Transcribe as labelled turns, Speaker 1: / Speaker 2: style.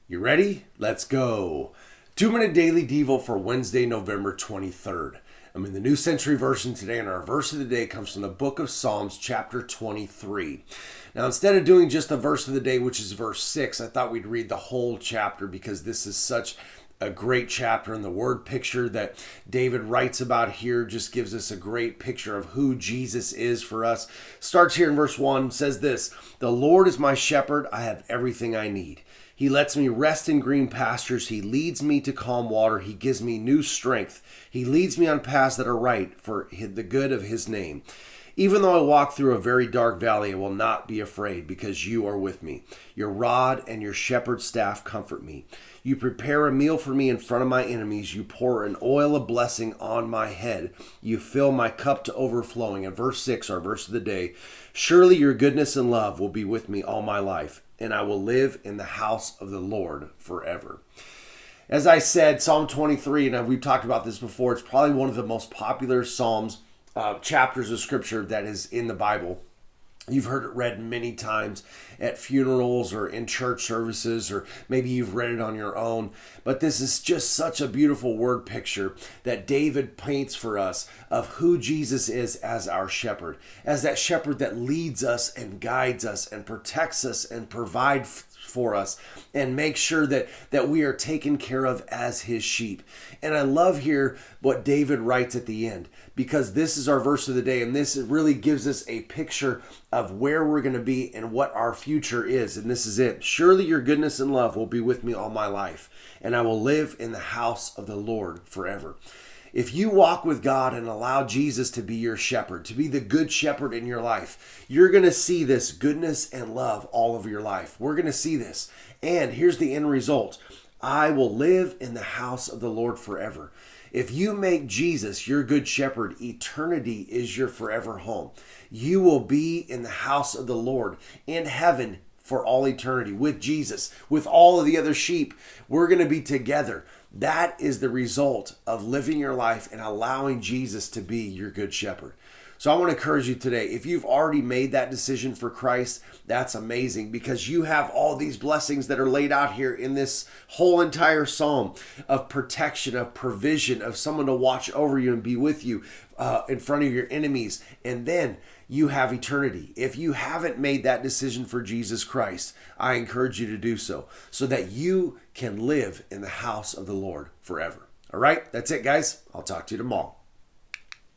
Speaker 1: You ready? Let's go. 2-minute daily devo for Wednesday, November 23rd. I'm in the New Century Version today, and our verse of the day comes from the book of Psalms, chapter 23. Now, instead of doing just the verse of the day, which is verse 6, I thought we'd read the whole chapter because this is such a great chapter, and the word picture that David writes about here just gives us a great picture of who Jesus is for us. Starts here in verse 1, says this: "The Lord is my shepherd, I have everything I need. He lets me rest in green pastures. He leads me to calm water. He gives me new strength. He leads me on paths that are right for the good of his name. Even though I walk through a very dark valley, I will not be afraid because you are with me. Your rod and your shepherd's staff comfort me. You prepare a meal for me in front of my enemies. You pour an oil of blessing on my head. You fill my cup to overflowing." And verse 6, our verse of the day: "Surely your goodness and love will be with me all my life, and I will live in the house of the Lord forever." As I said, Psalm 23, and we've talked about this before, it's probably one of the most popular Psalms, chapters of scripture that is in the Bible. You've heard it read many times at funerals or in church services, or maybe you've read it on your own. But this is just such a beautiful word picture that David paints for us of who Jesus is as our shepherd, as that shepherd that leads us and guides us and protects us and provides for us and make sure that we are taken care of as his sheep. And I love here what David writes at the end, because this is our verse of the day, and this really gives us a picture of where we're going to be and what our future is. And this is it: "Surely your goodness and love will be with me all my life, and I will live in the house of the Lord forever." If you walk with God and allow Jesus to be your shepherd, to be the good shepherd in your life, you're going to see this goodness and love all over your life. We're going to see this. And here's the end result: I will live in the house of the Lord forever. If you make Jesus your good shepherd, eternity is your forever home. You will be in the house of the Lord in heaven for all eternity with Jesus, with all of the other sheep. We're going to be together. That is the result of living your life and allowing Jesus to be your good shepherd. So I want to encourage you today, if you've already made that decision for Christ, that's amazing, because you have all these blessings that are laid out here in this whole entire psalm of protection, of provision, of someone to watch over you and be with you in front of your enemies. And then you have eternity. If you haven't made that decision for Jesus Christ, I encourage you to do so that you can live in the house of the Lord forever. All right, that's it, guys. I'll talk to you tomorrow.